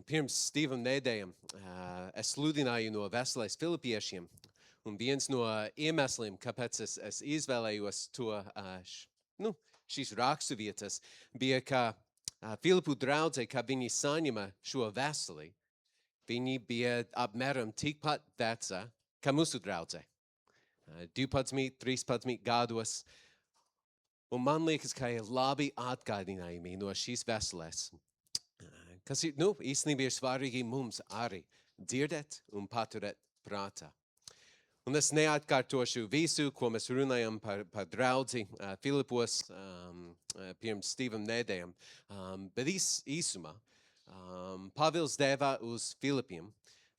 Pirms divām nedēļām es sludināju no Veselais Filipiešiem, un viens no iemesliem, kāpēc es izvēlējos šīs raksturvietas, bija, ka Filipu draudzē, kad viņi saņēma šo veseli, viņi bija apmēram tikpat veca kā mūsu draudzē. 12, 13 gados. Un man liekas, ka ir labi atgādinājumi no šīs veselēs. Kas ir, īstenībā ir svarīgi mums arī dzirdēt un paturēt prātā. Un es neatkārtošu visu, ko mēs runājam par draudzi Filipos pirms divām nedēļām. Bet īsumā Pāvils deva uz Filipiem,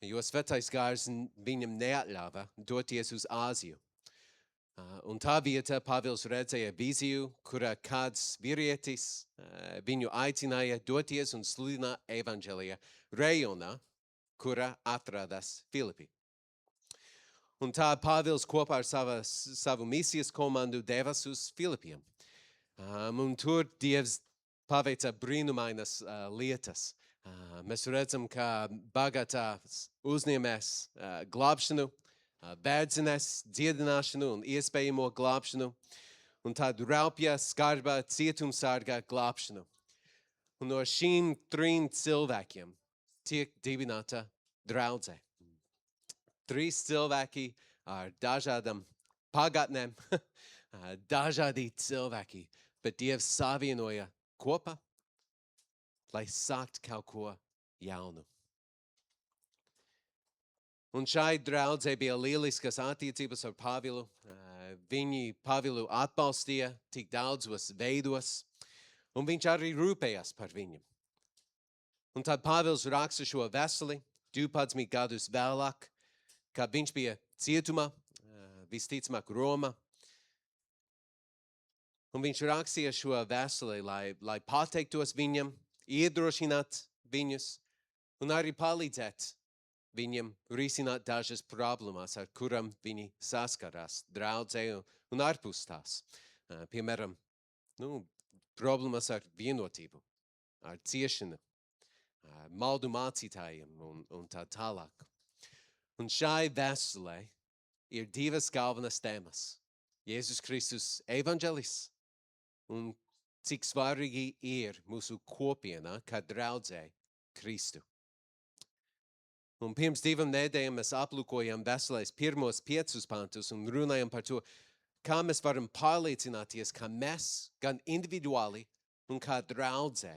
jo svētais gars viņam neatļāva doties uz Āziju. Un tā vietā Pāvils redzēja vīziju, kurā kāds vīrietis viņu aicināja doties un sludināt evaņģēliju rejonā, kurā atrodas Filipi. Un tā Pāvils kopā ar savu misijas komandu devas uz Filipiem. Un tur Dievs paveica brīnumainas lietas. Mēs redzam, ka bagātās uzņēmēs glābšanu, bērdzinās dziedināšanu un iespējamo glābšanu, un tādu raupja, skarba, cietumsarga glābšanu. Un no šīm 3 cilvēkiem tiek dibināta draudzē. 3 cilvēki ar dažādām pagātnēm, dažādi cilvēki, bet Dievs savienoja kopā, lai sākt kaut ko jaunu. Un šai draudzē bija lieliskas attiecības ar Pāvilu. Viņi Pāvilu atbalstīja tik daudzos veidos, un viņš arī rūpējās par viņu. Un tad Pāvils raksta šo veseli 12 gadus vēlāk, kad viņš bija cietumā, visticamāk Roma. Un viņš rakstīja šo veseli, lai pateiktos viņam, iedrošināt viņus un arī palīdzēt viņiem risināt dažas problēmas, ar kurām viņi saskarās draudzē un ārpus tās. Piemēram, problēmas ar vienotību, ar ciešanu, maldu mācītājiem un tā tālāk. Un šai vēstulē ir 2 galvenas tēmas. Jēzus Kristus evaņģēlis un cik svarīgi ir mūsu kopiena, kā draudzē Kristu. Un pirms 2 nedēļām mēs aplūkojam veselais pirmos 5 pantus un runājam par to, kā mēs varam pārliecināties, ka mēs gan individuāli un kā draudzē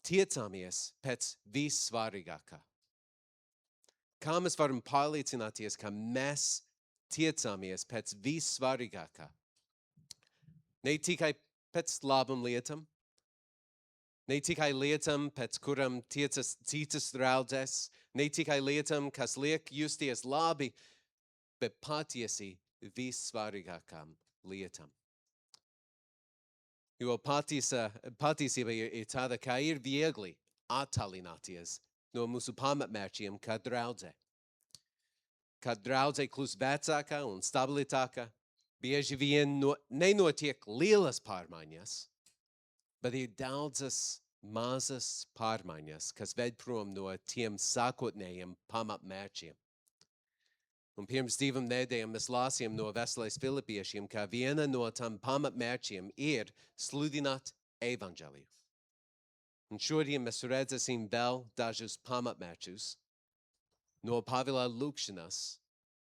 tiecamies pēc vissvarīgākā. Kā mēs varam pārliecināties, ka mēs tiecamies pēc vissvarīgākā. Ne tikai pēc labām lietām, ne tikai lietām, pēc kurām tiecas citas draudzes, ne tikai lietām, kas liek justies labi, bet patiesi vissvarīgākām lietām. Jo patiesība ir tāda, ka ir viegli attālināties no mūsu pamatmērķiem kā draudzē. Kad draudzē kļūst vecāka un stabilitāka, bieži vien nenotiek lielas pārmaiņas, bet ir daudzas mazas pārmaiņas, kas ved prom no tiem sākotnējiem pamatmērķiem. Un pirms 2 nedēļām mēs lasījām no Veselais Filipiešiem, ka viena no tām pamatmērķiem ir sludināt evaņģēliju. Un šodien mēs redzēsim vēl dažus pamatmērķus no Pāvila lūkšanas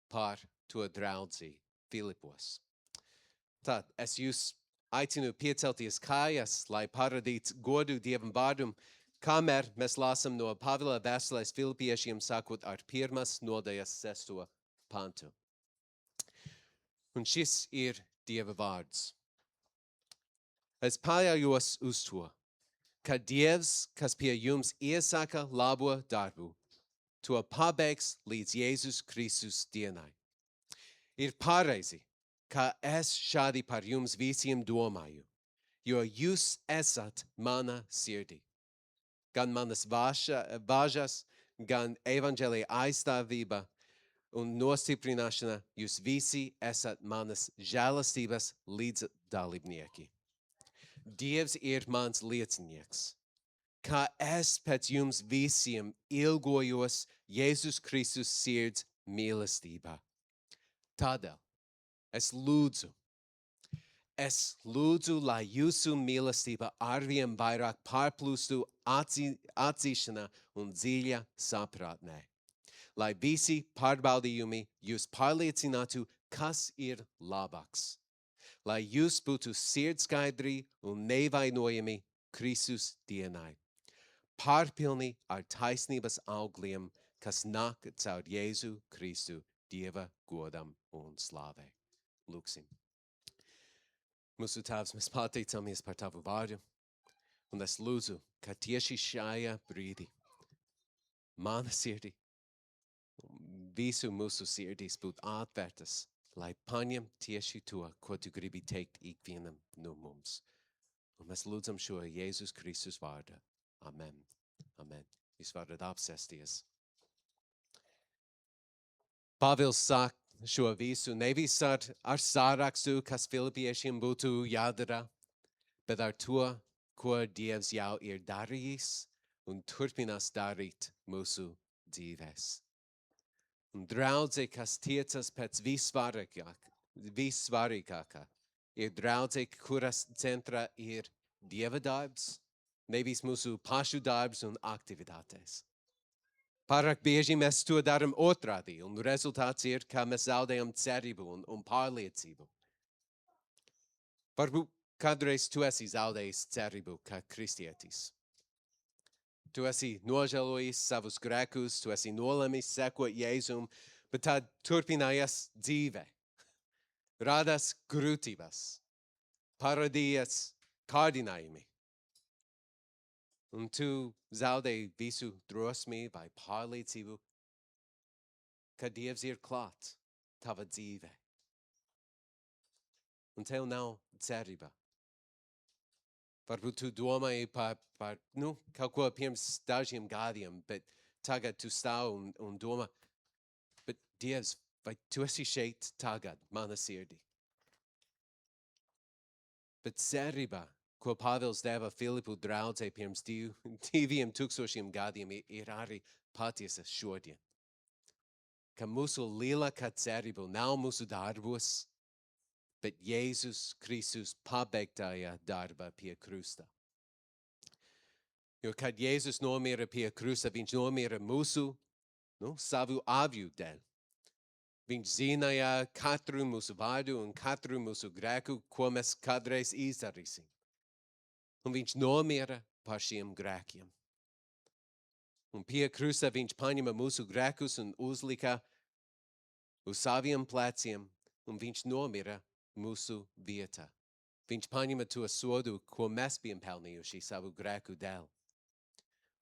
par to draudzi Filipos. Tad es jūs aicinu piecelties kājas, lai parādītu godu Dievam vārdam, kamēr mēs lasām no Pāvila Veselais Filipiešiem, sākot ar 1. nodaļas 6. pantu. Un šis ir Dieva vārds. Es paļaujos uz to, ka Dievs, kas pie jums iesaka labo darbu, to pabeigs līdz Jēzus Kristus dienai. Ir pareizi, ka es šādi par jums visiem domāju, jo jūs esat mana sirdī. Gan manas bāžas, gan evaņģēlija aizstāvība un nostiprināšana, jūs visi esat manas žēlastības līdzdalībnieki. Dievs ir mans liecinieks. Kā es pēc jums visiem ilgojos Jēzus Kristus sirds mīlestībā. Tādēļ es lūdzu, lai jūsu mīlestība arvien vairāk pārplūstu atzīšanā un dziļā saprātnē. Lai visi pārbaudījumi jūs pārliecinātu, kas ir labāks. Lai jūs būtu sirdskaidri un nevainojami Kristus dienai. Pārpilni ar taisnības augļiem, kas nāk caur Jēzu Kristu Dieva godam un slāvē. Lūksim. Mūsu Tēvs, mēs pateicamies par Tavu vārdu, un es lūdzu, ka tieši šajā brīdī mana sirdī visu mūsu sirdīs būtu atvērtas, lai paņem tieši to, ko Tu gribi teikt ikvienam no mums. Un mēs lūdzam šo Jēzus Kristus vārdu. Amen. Amen. Jūs varat apsēsties. Pāvils sāk šo visu nevis ar sārakstu, kas filipiešiem būtu jādara, bet ar to, ko Dievs jau ir darījis un turpinās darīt mūsu dzīvēs. Un draudze, kas tiecas pēc vissvarīgākā, ir draudze, kuras centrā ir Dieva darbs, nevis mūsu pašu darbs un aktivitātes. Pārāk bieži mēs to darām otrādi, un rezultāts ir, ka mēs zaudējam cerību un pārliecību. Varbūt kādreiz tu esi zaudējis cerību kā kristietis. Tu esi nožēlojis savus grēkus, tu esi nolemis sekot Jēzum, bet tad turpinājies dzīve. Radās grūtības, parādījās kārdinājumi. Un tu zaudēji visu drosmi vai pārliecību, ka Dievs ir klāt tava dzīvē. Un tev nav cerība. Varbūt tu domāji par kaut ko pirms dažiem gadiem, bet tagad tu stāv un domā, bet Dievs, vai tu esi šeit tagad, mana sirdī? Bet cerība, ko Pāvils deva Filipu draudzē pirms 2000 gadiem, ir arī patiesa šodien. Ka mūsu lielākā cerība nav mūsu darbos, bet Jēzus Kristus pabeigtajā darba pie krusta. Jo kad Jēzus nomira pie krusta, viņš nomira mūsu, savu avju dēļ. Viņš zināja katru mūsu vārdu un katru mūsu grēku, ko mēs kādreiz izdarīsim. Un viņš nomira par šiem grēkiem. Un pie krusta viņš paņēma mūsu grēkus un uzlika uz saviem pleciem, un viņš nomira mūsu vietā. Viņš paņēma to sodu, ko mēs bijām pelnījuši savu grēku dēļ.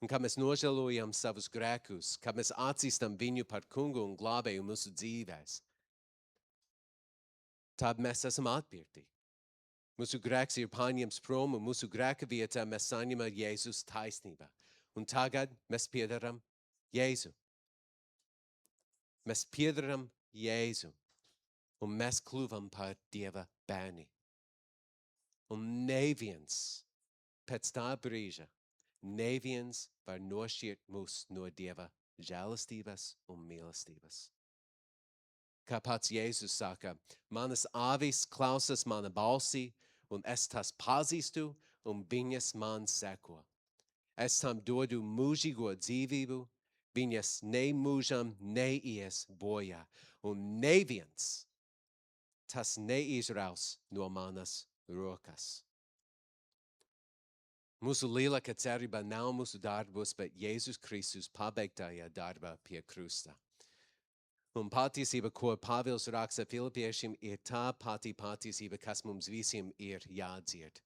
Un kā mēs nožēlojam savus grēkus, kā mēs atzīstam viņu par kungu un glābēju mūsu dzīvēs, tad mēs esam atpirkti. Mūsu grēks ir paņemts prom, un mūsu grēka vietā mēs saņemam Jēzus taisnību. Un tagad mēs piederam Jēzu. Mēs piederam Jēzu, un mēs kļuvam par Dieva bērni. Un neviens pēc tā brīža, neviens var nošķirt mūs no Dieva žēlastības un mīlestības. Kā pats Jēzus saka, manas āvis klausās mana balsī, un es tās pazīstu, un viņas man seko. Es tam dodu mūžīgo dzīvību, viņas nemūžam neies bojā, un neviens tas neizraus no manas rokas. Mūsu lielākā cerība nav mūsu darbos, bet Jēzus Kristus pabeigtajā darbā pie krusta. Un patiesība, ko Pāvils raksta Filipiešiem, ir tā pati patiesība, kas mums visiem ir jādzird.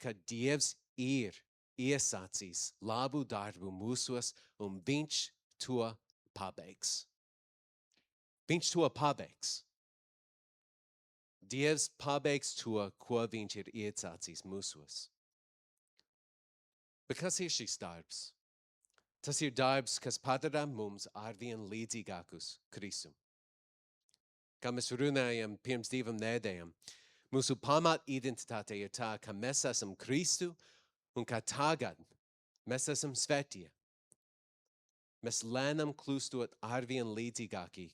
Ka Dievs ir iesācis labu darbu mūsos, un viņš to pabeigs. Viņš to pabeigs. Dievs pabeigs to, ko viņš ir iesācis mūsos. Bet kas ir šis darbs? Tas ir darbs, kas padara mums arvien līdzīgākus Kristum. Kā mēs runājam pirms 2 nedēļām, mūsu pamat identitāte ir tā, ka mēs esam Kristu un ka tagad Mēs esam svētie. Mēs lēnām kļūstot arvien līdzīgāki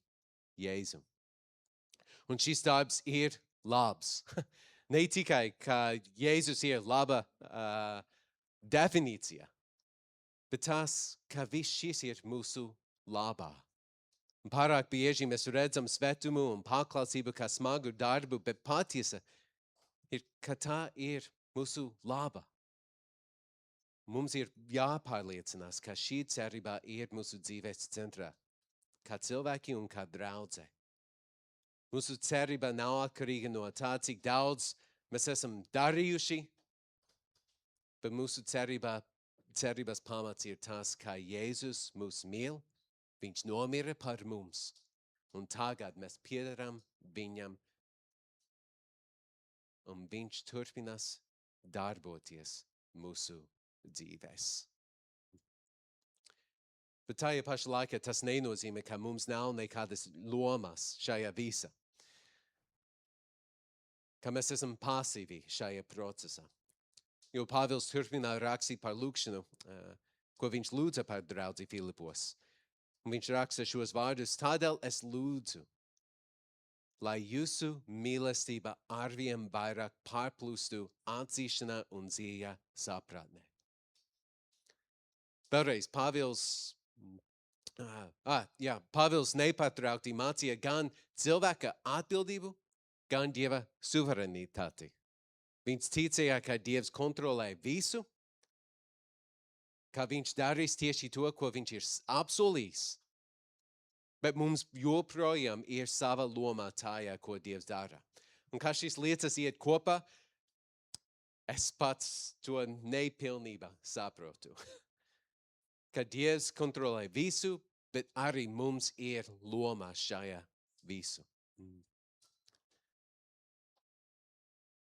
Jēzum. Un šis darbs ir labs. Ne tikai, ka Jēzus ir laba definīcija, bet tas, ka viss šis ir mūsu labā. Un pārāk bieži mēs redzam svetumu un paklausību kā smagu darbu, bet patiesa ir, ka tā ir mūsu laba. Mums ir jāpārliecinās, ka šī cerība ir mūsu dzīves centrā, kā cilvēki un kā draudze. Mūsu cerība nav atkarīga no tā, cik daudz mēs esam darījuši, bet mūsu cerības pamats ir tas, ka Jēzus mūs mīl, viņš nomira par mums, un tagad mēs piederam viņam, un viņš turpinās darboties mūsu dzīvēs. Bet tajā pašā laikā tas nenozīmē, ka mums nav nekādas lomas šajā visā. Ka mēs esam pasīvi šajā procesā. Jo Pāvils turpina rakstīt par lūgšanu, ko viņš lūdza par draudzi Filipos. Un viņš raksta šos vārdus: tādēļ es lūdzu, lai jūsu mīlestība arvien vairāk pārplūstu atzīšanā un dziļā sapratnē. Vēlreiz Pāvils nepārtraukti mācīja gan cilvēka atbildību, gan Dieva suverenitāti. Viņš ticēja, ka Dievs kontrolē visu, ka viņš darīs tieši to, ko viņš ir apsolījis. Bet mums joprojām ir sava loma tajā, ko Dievs dara. Un kā šīs lietas iet kopā, es pats to nepilnībā saprotu. Ka Dievs kontrolē visu, bet arī mums ir loma šajā visu.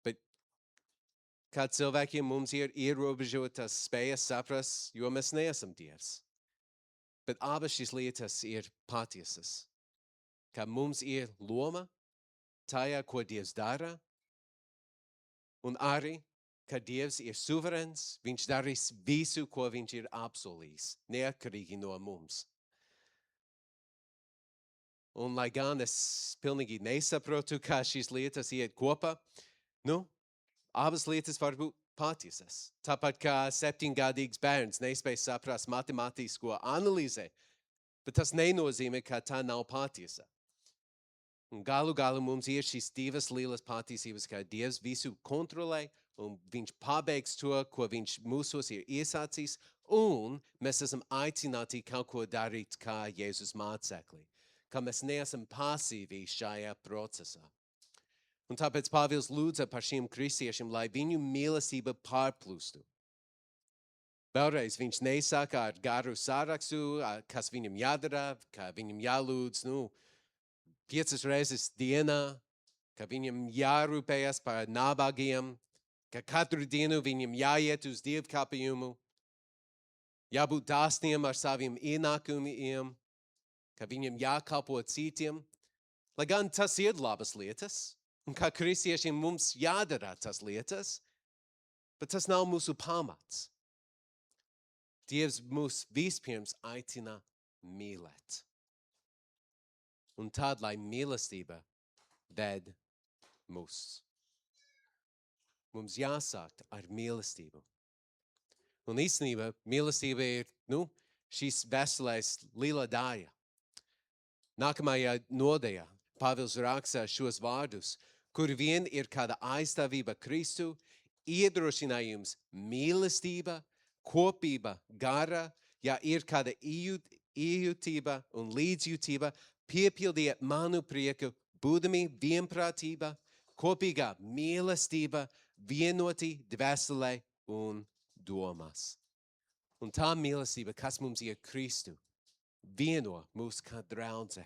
Bet kā cilvēkiem mums ir ierobežotas spējas saprast, jo mēs neesam Dievs. Bet abas šīs lietas ir patiesas. Ka mums ir loma tajā, ko Dievs dara, un arī, ka Dievs ir suverēns, viņš darīs visu, ko viņš ir apsolījis, neatkarīgi no mums. Un lai gan es pilnīgi nesaprotu, kā šīs lietas iet kopā, abas lietas var būt patiesas. Tāpat kā 7-gadīgs bērns nespēj saprast matemātisko analīzi, bet tas nenozīmē, ka tā nav patiesa. Un galu mums ir šīs divas lielas patiesības, ka Dievs visu kontrolē, un viņš pabeigs to, ko viņš mūsos ir iesācis, un mēs esam aicināti kaut ko darīt kā Jēzus mācekļi, ka mēs neesam pasīvi šajā procesā. Un tāpēc Pāvils lūdza par šiem kristiešiem, lai viņu mīlestība pārplūstu. Vēlreiz viņš nesāka ar garu sārakstu, kas viņam jādara, ka viņam jālūdz 5 reizes dienā, ka viņam jārūpējas par nabagiem, ka katru dienu viņam jāiet uz dievkalpojumu, jābūt dāsniem ar saviem ienākumiem, ka viņam jākalpo citiem, lai gan tas ir labas lietas, un kā kristiešiem mums jādara tas lietas, bet tas nav mūsu pamats. Dievs mūs vispirms aicina mīlēt. Un tad, lai mīlestība ved mūs. Mums jāsāk ar mīlestību. Un īstenībā mīlestība ir, šis veselais lila dāja. Nākamajā nodaļā Pāvils raksta šos vārdus, kur vien ir kāda aizstāvība Kristu, iedrošinājums mīlestība, kopība, gara, ja ir kāda ījūtība un līdzjūtība, piepildiet manu prieku, būdami vienprātība, kopīgā mīlestība, vienoti dvēselē un domās. Un tā mīlestība, kas mums ir Kristu, vieno mūs kā draudze.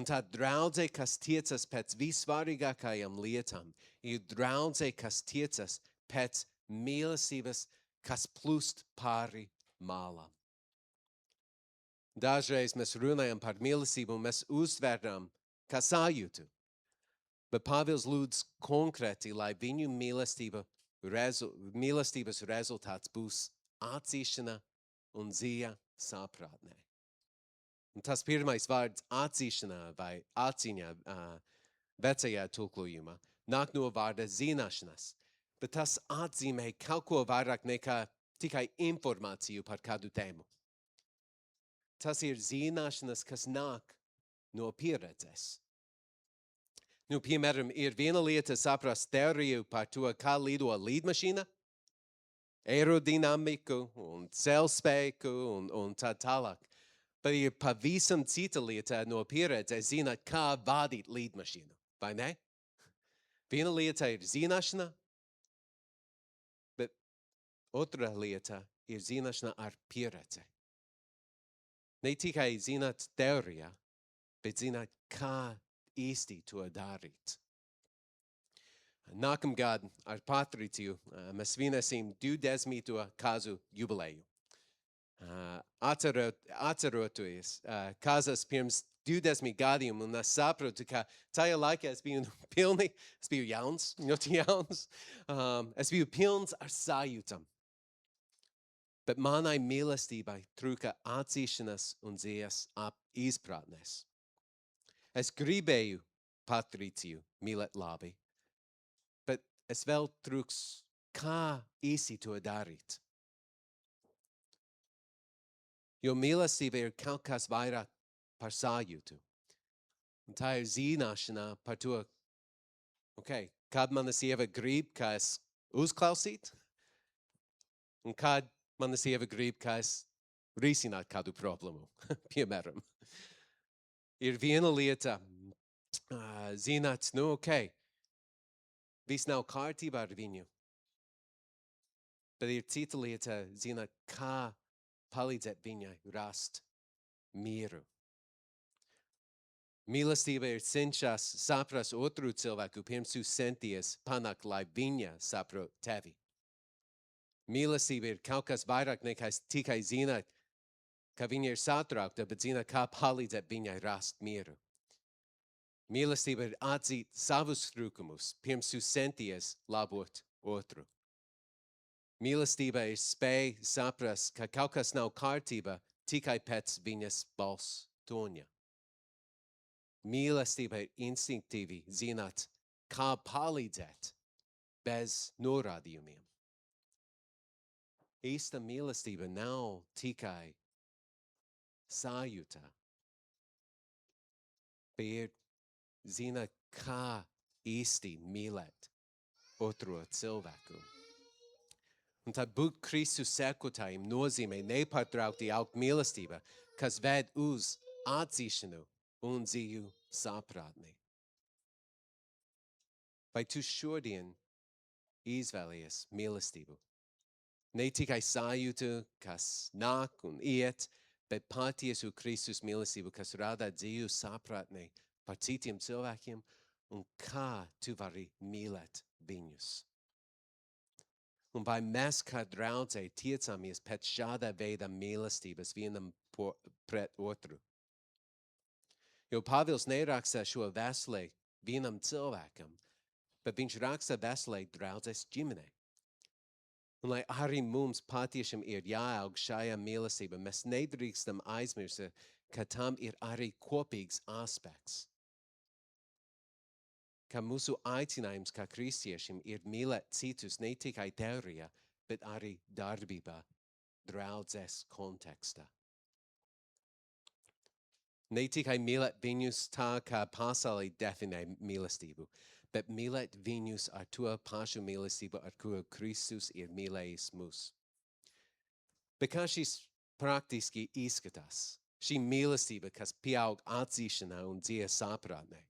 Un tā draudze, kas tiecas pēc vissvarīgākajām lietām, ir draudze, kas tiecas pēc mīlestības, kas plūst pāri mālam. Dažreiz mēs runājam par mīlestību un mēs uztveram kā sajūtu. Bet Pāvils lūdz konkrēti, lai viņu mīlestība mīlestības rezultāts būs atzīšana un dzīja saprātnē. Un tas pirmais vārds atzīšanā vai atziņā vecajā tulkojumā nāk no vārda zināšanas, bet tas atzīmē kaut ko vairāk nekā tikai informāciju par kādu tēmu. Tas ir zināšanas, kas nāk no pieredzes. Nu, piemēram, ir viena lieta saprast teoriju par to, kā lido lidmašīna, aerodinamiku un celspēku un tā tālāk. Bet ir pavisam cita lieta no pieredzes zināt, kā vadīt lidmašīnu, vai ne? Viena lieta ir zināšana, bet otra lieta ir zināšana ar pieredzi. Ne tikai zināt teorijā, bet zināt, kā īsti to darīt. Nākamgad ar Patriciju mēs svinēsim 20. kāzu jubileju. Atceroties kāzas pirms 20 gadiem, un es saprotu, ka tajā laikā es biju jauns, ļoti jauns. Es biju pilns ar sajūtām. Bet manai mīlestībai trūka atzīšanas un dzīves izpratnes. Es gribēju Patriciju mīlēt labi, bet es vēl trūks, kā īsti to darīt. Jo mīlestība ir kaut kas vairāk par sajūtu. Un tā ir zināšana par to, kad mana sieva grib, ka es uzklausītu, un kad mana sieva grib, ka es risinātu kādu problēmu, piemēram. Ir viena lieta, zināt, viss nav kārtībā ar viņu. Bet ir cita lieta, zināt, kā palīdzēt viņai rast mieru. Mīlestība ir cenšas saprast otru cilvēku, pirms tu centies panākt, lai viņa saprot tevi. Mīlestība ir kaut kas vairāk nekā tikai zināt, ka viņa ir satraukta, bet zināt, kā palīdzēt viņai rast mieru. Mīlestība ir atzīt savus trūkumus, pirms tu centies labot otru. Mīlestība ir spēja saprast, ka kaut kas nav kārtībā tikai pēc viņas balss toņa. Mīlestība ir instinktīvi zināt, kā palīdzēt bez norādījumiem. Īsta mīlestība nav tikai sajūta, bet ir zināt, kā īsti mīlēt otro cilvēku. Un tad būt Kristus sekotājiem nozīmē nepārtraukti augt mīlestība, kas ved uz atzīšanu un dzīvu saprātni. Vai tu šodien izvēlies mīlestību? Ne tikai sajūtu, kas nāk un iet, bet patiesu Kristus mīlestību, kas rada dzīvu saprātni par citiem cilvēkiem un kā tu vari mīlēt viņus. Un vai mēs kā draudzē tiecamies pēc šāda veida mīlestības vienam pret otru? Jo Pāvils neraksta šo vēstuli vienam cilvēkam, bet viņš raksta vēstuli draudzes ģimenei. Un lai arī mums patiešām ir jāaug šajā mīlestībā, mēs nedrīkstam aizmirst, ka tam ir arī kopīgs aspekts. Ka mūsu aicinājums kā kristiešiem ir mīlēt citus ne tikai teorijā, bet arī darbībā, draudzes kontekstā. Ne tikai mīlēt viņus tā, kā pasaulē definē mīlestību, bet mīlēt viņus ar to pašu mīlestību, ar kuru Kristus ir mīlējis mūs. Bet kā šis praktiski izskatās? Šī mīlestība, kas pieaug atzīšanā un dzīves saprātnē.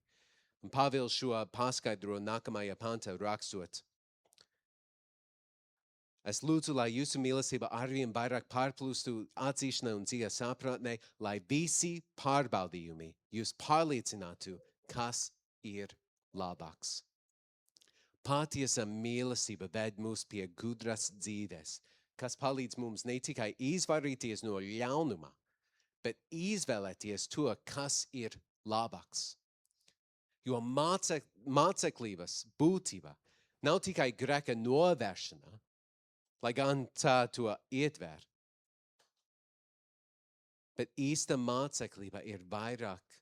Un Pāvils šo paskaidro nākamajā pantā rakstot. Es lūdzu, lai jūsu mīlestība arvien vairāk pārplūstu atzīšanā un dzīves saprātnē, lai visi pārbaudījumi jūs pārliecinātu, kas ir labāks. Patiesa mīlestība ved mūs pie gudras dzīves, kas palīdz mums ne tikai izvairīties no ļaunuma, bet izvēlēties to, kas ir labāks. Jo māceklības būtība nav tikai grēka novēršana, lai gan tā to ietver, bet īsta māceklība ir vairāk.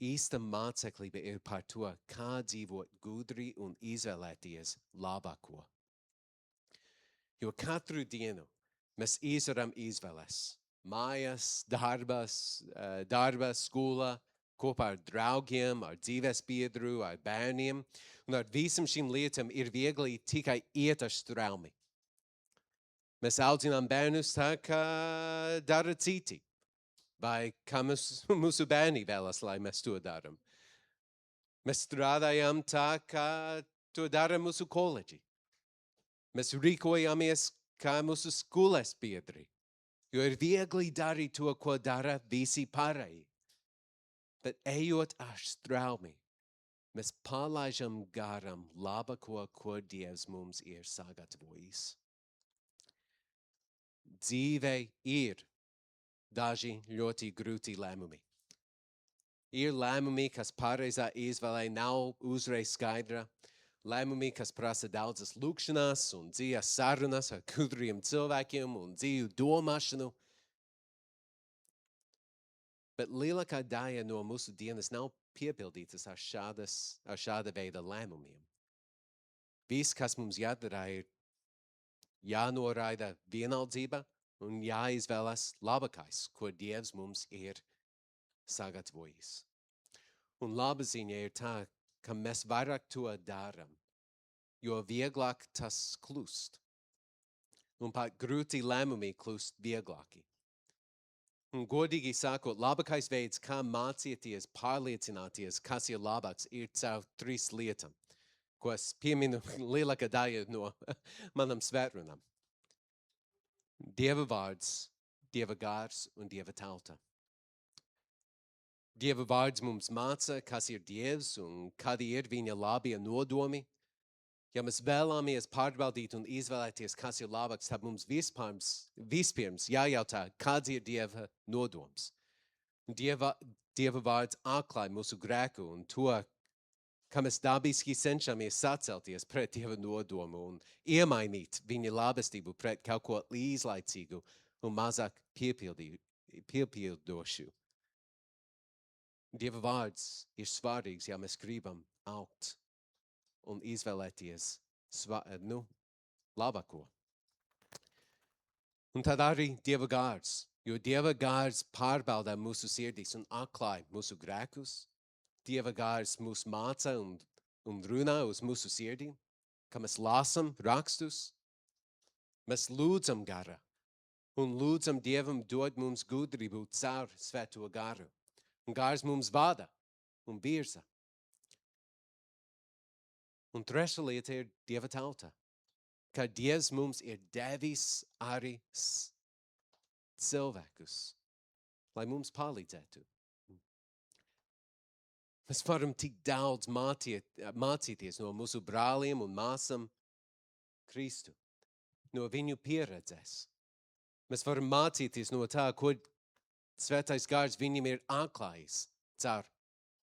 Īsta māceklība ir par to, kā dzīvot gudri un izvēlēties labāko. Jo katru dienu mēs izvaram izvēles. Mājās, darbā, skolā, kopā ar draugiem, ar dzīvesbiedru, ar bērniem. Un ar visam šīm lietām ir viegli tikai iet ar straumi. Mēs audzinām bērnus tā, kā dara citi. Vai kā mūsu bērni vēlas, lai mēs to darām. Mēs strādājam tā, kā to dara mūsu kolēģi. Mēs rīkojamies kā mūsu skolas biedri, jo ir viegli darīt to, ko dara visi pārējie. Bet ejot ar straumi, mēs palaižam garām labāko, ko Dievs mums ir sagatavojis. Dzīvē ir daži ļoti grūti lēmumi. Ir lēmumi, kas pareizā izvēlē nav uzreiz skaidra. Lēmumi, kas prasa daudzas lūkšanas un dzīves sarunas ar gudriem cilvēkiem un dzīvu domāšanu. Bet lielākā daļa no mūsu dienas nav piepildītas ar šāda veida lēmumiem. Viss, kas mums jādara, ir jānoraida vienaldzība un jāizvēlas labākais, ko Dievs mums ir sagatavojis. Un laba ziņa ir tā, ka mēs vairāk to darām, jo vieglāk tas kļūst. Un pat grūti lēmumi kļūst vieglāki. Un godīgi sakot, labākais veids, kā mācīties, pārliecināties, kas ir labāks, ir caur 3 lietām, ko es pieminu lielākā daļa no manam svētrunam. Dieva vārds, Dieva gars un Dieva tauta. Dieva vārds mums māca, kas ir Dievs un kādi ir viņa labie nodomi. Ja mēs vēlamies pārbaudīt un izvēlēties, kas ir labāks, tad mums vispirms jājautā, kāds ir Dieva nodoms. Dieva vārds atklāja mūsu grēku un to, kā mēs dabiski cenšamies sacelties pret Dieva nodomu un iemainīt viņa labestību pret kaut ko līdzlaicīgu un mazāk piepildošu. Dieva vārds ir svarīgs, ja mēs gribam augt un izvēlēties labāko. Un tad arī Dieva gars, jo Dieva gars pārbauda mūsu sirdis un atklāja mūsu grēkus. Dieva gars mūs māca un runā uz mūsu sirdīm, kā mēs lasām rakstus. Mēs lūdzam gara un lūdzam Dievam dod mums gudrību caur svēto garu. Un gars mums vada un virza. Un trešā lieta ir Dieva tauta. Ka Dievs mums ir devis arī cilvēkus, lai mums palīdzētu. Mēs varam tik daudz mācīties no mūsu brāliem un māsām Kristu, no viņu pieredzes. Mēs varam mācīties no tā, ko Svētais gars viņam ir atklājis caur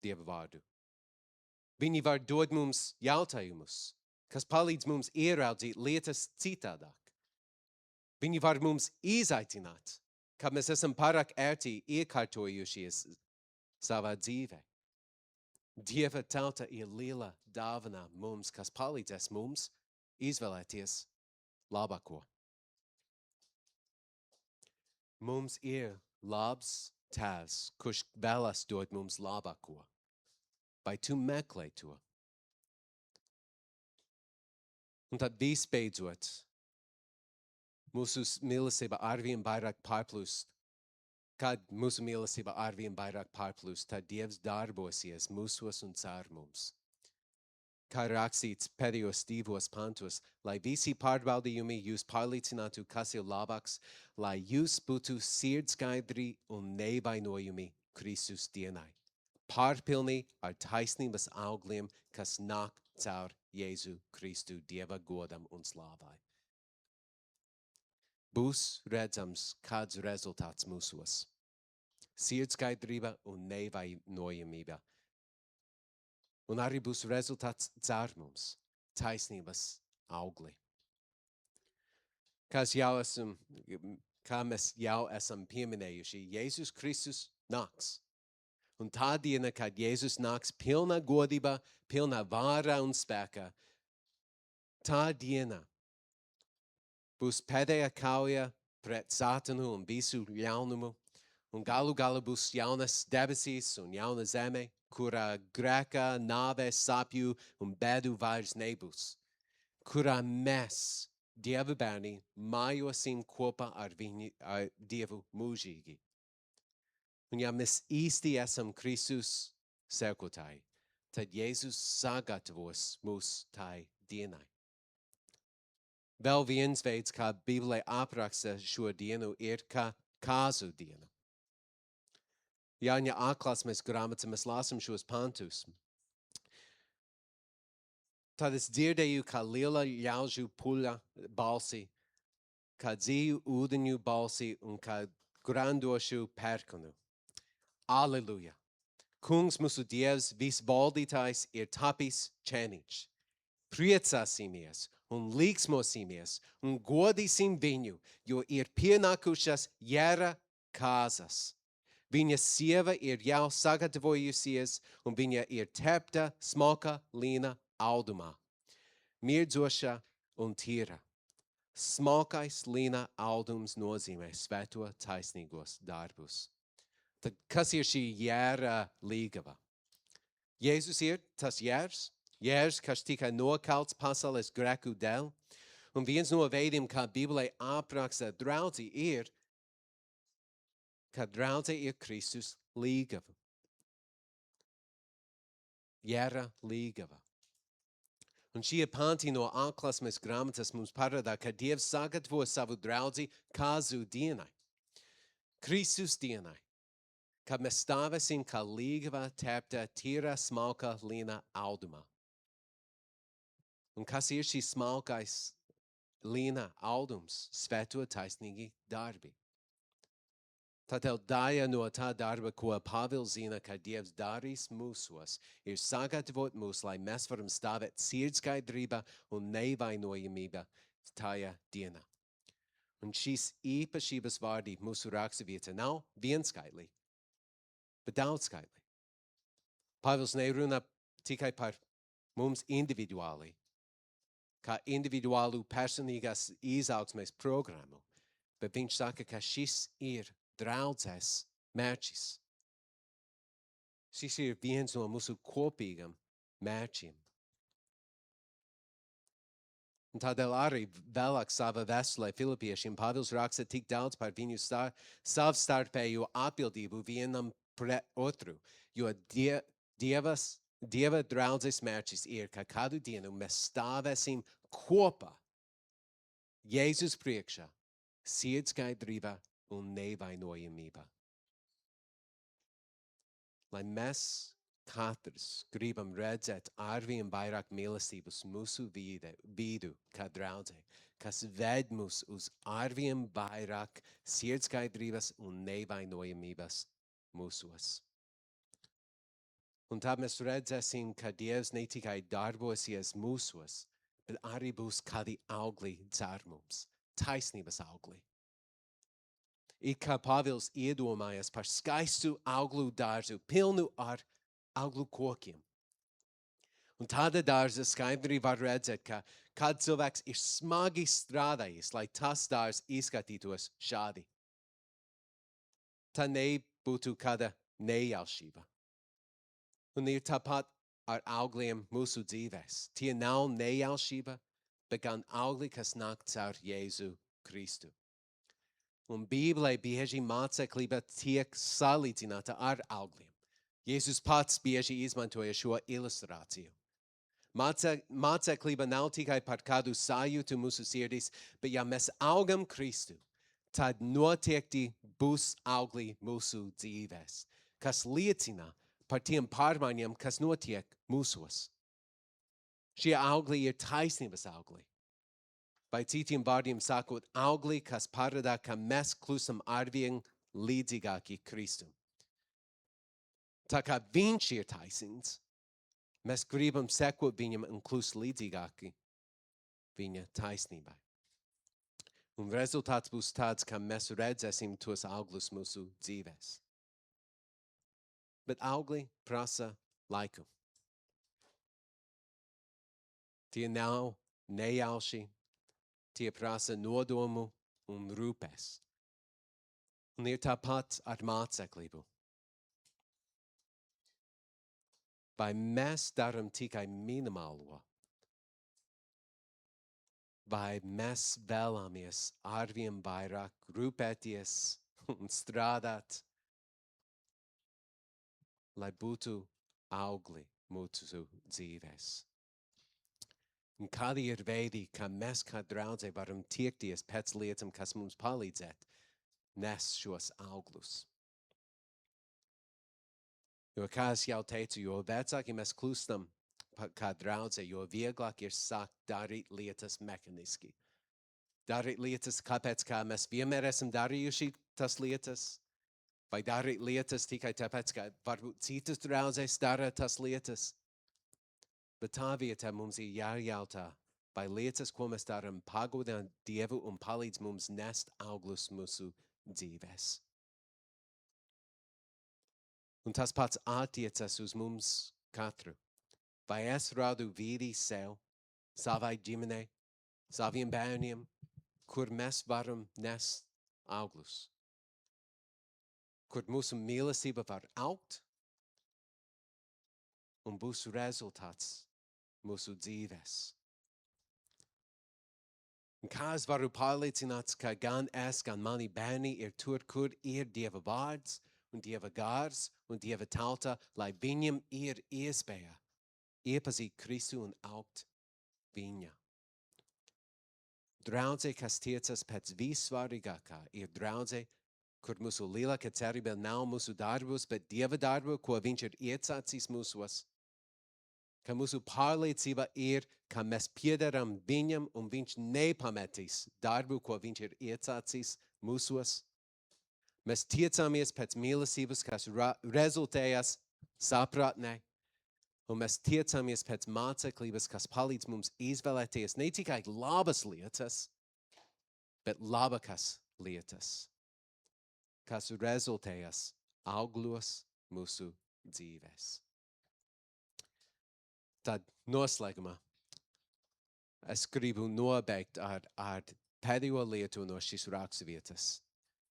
Dieva vārdu. Viņi var dot mums jautājumus, kas palīdz mums ieraudzīt lietas citādāk. Viņi var mums izaicināt, kad mēs esam pārāk ērti iekārtojušies savā dzīvē. Dieva tauta ir liela dāvana mums, kas palīdzēs mums izvēlēties labāko. Mums ir labs tēvs, kurš vēlas dot mums labāko. Vai tu meklē to? Un tad visbeidzot, mūsu mīlestība arvien vairāk pārplūst. Kad mūsu mīlestība arvien vairāk pārplūst, tad Dievs darbosies mūsos un caur mums. Kā rakstīts pēdējos 2 pantos, lai visi pārbaudījumi jūs pārliecinātu, kas ir labāks, lai jūs būtu sirdskaidri un nevainojami Kristus dienai. Pārpilni ar taisnības augļiem, kas nāk caur Jēzu Kristu Dieva godam un slāvai. Būs redzams kāds rezultāts mūsos. Sirdskaidrība un nevainojamība. Un arī būs rezultāts caur mums. taisnības augli. Kā mēs jau esam pieminējuši, Jēzus Kristus nāks. Un tā diena, kad Jēzus nāks pilnā godībā, pilnā vārā un spēkā, tā diena būs pēdējā kauja pret Sātanu un visu ļaunumu, un galu būs jaunas debesīs un jauna zeme, kurā grēka, nāve, sāpju un bēdu vairs nebūs, kurā mēs, Dieva bērni, mājosim kopā ar Dievu mūžīgi. Un ja mēs īsti esam Kristus sekotāji, tad Jēzus sagatavos mūs tai dienai. Vēl viens veids, kā Bībelē apraksta šo dienu, ir kā kāzu diena. Jāņa atklāsmes grāmatā mēs lasām šos pantus. Tad es dzirdēju, kā liela ļaužu puļa balsi, kā dzīvu ūdeņu balsi un kā grandošu pērkonu. Aleluja! Kungs mūsu Dievs visvaldītājs ir tapis cienīts. Priecāsimies un līksmosimies un godīsim viņu, jo ir pienākušas jēra kāzas. Viņa sieva ir jau sagatavojusies un viņa ir tepta smalka līna audumā, mirdzoša un tīra. Smalkais līna audums nozīmē svēto taisnīgos darbus. Tad kas ir šī jēra līgava? Jēzus ir tas jērs, kas tika nokauts pasaules grēku dēļ, un viens no veidiem, kā Bībelē apraksta draudzi, ir, ka draudze ir Kristus līgava. Jēra līgava. Un šie panti no atklāsmes grāmatas mums parādā, ka Dievs sagatavo savu draudzi kāzu dienai, Kristus dienai, kad mēs stāvēsim kā līgava tepta tīra smalka līna audumā. Un kas ir šis smalkais līna audums? Svēto taisnīgi darbi. Tātad daļa no tā darba, ko Pāvils zina, ka Dievs darīs mūsos, ir sagatavot mūs, lai mēs varam stāvēt sirdskaidrībā un nevainojamībā tajā dienā. Un šīs īpašības vārdi mūsu raksturvietā nav vienskaitli, bet daudzskaitli. Pāvils nerunā tikai par mums individuāli, kā individuālu personīgās izaugsmes programmu, bet viņš saka, ka šis ir draudzes mērķis. Šis ir viens no mūsu kopīgiem mērķiem. Un tādēļ arī vēlāk savā vēstulē Filipiešiem Pāvils raksta tik daudz par viņu savstarpējo atbildību vienam pret otru, jo Dieva draudzes mērķis ir, ka kādu dienu mēs stāvēsim kopā Jēzus priekšā, sirdskaidrībā un nevainojamībā. Lai mēs katrs gribam redzēt arvien vairāk mīlestības mūsu vidu kā draudzē, kas ved mūs uz arvien vairāk sirdskaidrības un nevainojamības mūsos. Un tā mēs redzēsim, ka Dievs ne tikai darbosies mūsos, bet arī būs kādi augli caur mums, taisnības augli. It kā Pāvils iedomājas par skaistu auglu dārzu, pilnu ar auglu kokiem. Un tāda dārza skaidri var redzēt, ka kāds cilvēks ir smagi strādājis, lai tas dārzs izskatītos šādi. Tā nebūtu kāda nejaušība. Un ir tāpat ar augļiem mūsu dzīvēs. Tie nav nejaušība, bet gan augļi, kas nāk caur Jēzu Kristu. Un Bībelē bieži māceklība tiek salīdzināta ar augļiem. Jēzus pats bieži izmantoja šo ilustrāciju. Māceklība nav tikai par kādu sajūtu mūsu sirdīs, bet ja mēs augam Kristu, tad noteikti būs augļi mūsu dzīvēs, kas liecina par tiem pārmaiņām, kas notiek mūsos. Šie augļi ir taisnības augļi. Vai citiem vārdiem sakot, augļi, kas parādā, ka mēs kļūstam arvien līdzīgāki Kristum. Tā kā viņš ir taisnīgs, Mēs gribam sekot viņam un kļūst līdzīgāki viņa taisnībai. Un rezultāts būs tāds, ka mēs redzēsim tos augļus mūsu dzīvēs. Bet augļi prasa laiku. Tie nav nejauši, tie prasa nodomu un rūpēs. Un ir tāpat ar māceklību. Vai mēs darām tikai minimālo? Vai mēs vēlamies arvien vairāk rūpēties un strādāt, lai būtu augļi mūsu dzīvēs? Un kādi ir veidi, kā mēs kā draudzē varam tiekties pēc lietām, kas mums palīdzēt nes šos augļus? Jo, kā es jau teicu, jo vecāki mēs kļūstam kā draudzē, jo vieglāk ir sākt darīt lietas mehāniski. Darīt lietas, kāpēc kā mēs vienmēr esam darījuši tas lietas, vai darīt lietas tikai tāpēc, ka varbūt citas draudzēs dara tas lietas. Bet tā vietā mums ir jājautā, vai lietas, ko mēs darām, pagodina Dievu un palīdz mums nest augļus mūsu dzīvēs. Un tas pats attiecas uz mums katru. Vai es rādu vīri sev, savai ģimenei, saviem bērniem, kur mēs varam nest augļus? Kur mūsu mīlestība var augt un būs rezultāts mūsu dzīvēs. Un kā es varu pārliecināts, ka gan es, gan mani bērni ir tur, kur ir Dieva vārds un Dieva gars un Dieva tauta, lai viņam ir iespēja iepazīt Kristu un augt viņa. Draudzē, kas tiecas pēc vissvarīgākā, ir draudzē, kur mūsu lielākā cerība nav mūsu darbos, bet Dieva darbu, ko viņš ir iesācis mūsos. Ka mūsu pārliecība ir, ka mēs piederam viņam un viņš nepametīs darbu, ko viņš ir iesācis mūsos. Mēs tiecamies pēc mīlestības, kas rezultējas saprātnē, un mēs tiecamies pēc māceklības, kas palīdz mums izvēlēties ne tikai labas lietas, bet labākas lietas, kas rezultējas augļos mūsu dzīvēs. Tad noslēgumā es gribu nobeigt ar pēdējo lietu no šīs raksturvietas.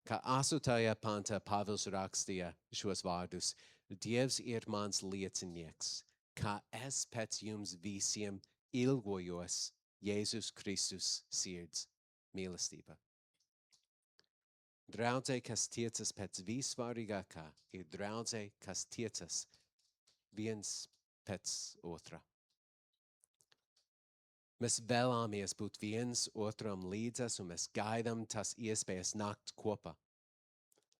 Kā 8. pantā Pāvils rakstīja šos vārdus: Dievs ir mans liecinieks, kā es pēc jums visiem ilgojos Jēzus Kristus sirds mīlestība. Draudzē, kas tiecas pēc vissvarīgākā, ir draudzē, kas tiecas viens pēc otra. Mēs vēlamies būt viens otram līdzas, un mēs gaidām tas iespējas nākt kopā.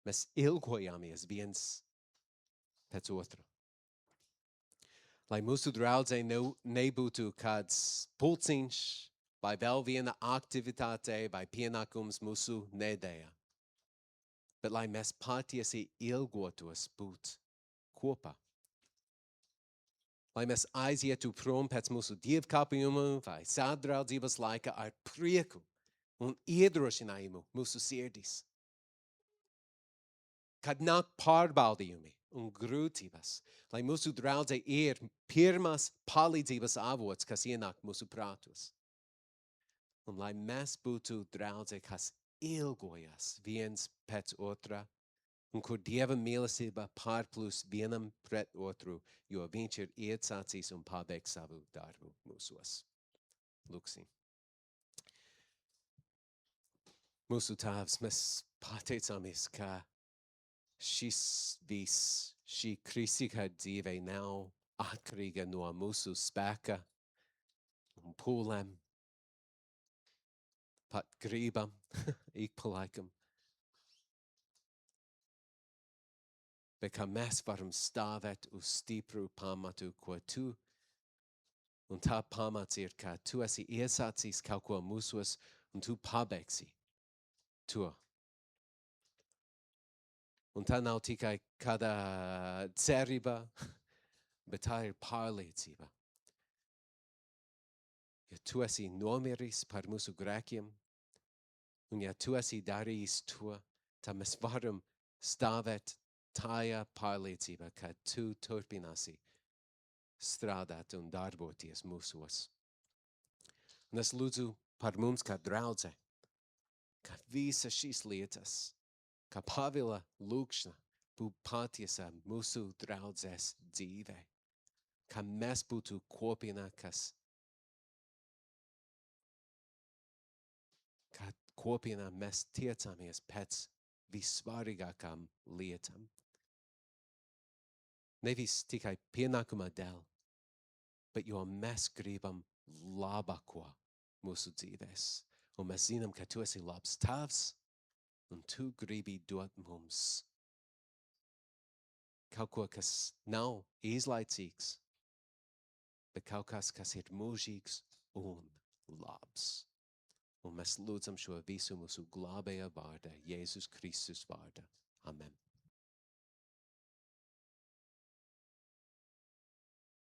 Mēs ilgojamies viens pēc otra. Lai mūsu draudzē nebūtu kāds pulciņš, vai vēl viena aktivitāte, vai pienākums mūsu nedēļā, bet lai mēs patiesi ilgotos būt kopā. Lai mēs aizietu prom pēc mūsu dievkalpojuma vai sadraudzības laika ar prieku un iedrošinājumu mūsu sirdīs. Kad nāk pārbaudījumi un grūtības, lai mūsu draudzē ir pirmās palīdzības avots, kas ienāk mūsu prātos. Un lai mēs būtu draudzē, kas ilgojas viens pēc otra, un kur Dieva mīlestība pārplūst vienam pret otru, jo viņš ir iesācis un pabeigts savu darbu mūsos. Lūksim. Mūsu Tēvs, mēs pateicāmies, ka šī kristīgā dzīve nav atkarīga no mūsu spēka un pūlēm, pat gribam ik pa laikam. Bet kā mēs varam stāvēt uz stipru pamatu, ko tu, un tā pamats ir, ka tu esi iesācis kaut ko mūsos, un tu pabeigsi to. Un tā nav tikai kāda cerība bet tā ir pārliecība. Ja tu esi nomiris par mūsu grēkiem, un ja tu esi darījis to, tad mēs varam stāvēt tajā pārliecībā, ka tu turpināsi strādāt un darboties mūsos. Un es lūdzu par mums kā draudze, ka visa šīs lietas, kā Pāvila lūgšana, būtu patiesa mūsu draudzes dzīvē, ka mēs būtu kopiena, kā kopienā mēs tiecamies pēc vissvarīgākām lietām. Nevis tikai pienākuma dēļ, bet jo mēs gribam labāko mūsu dzīvēs. Un mēs zinām, ka tu esi labs tēvs, un tu gribi dot mums kaut ko, kas nav īslaicīgs, bet kaut kas ir mūžīgs un labs. Un mēs lūdzam šo visu mūsu glābēja vārdā, Jēzus Kristus vārdā. Amen.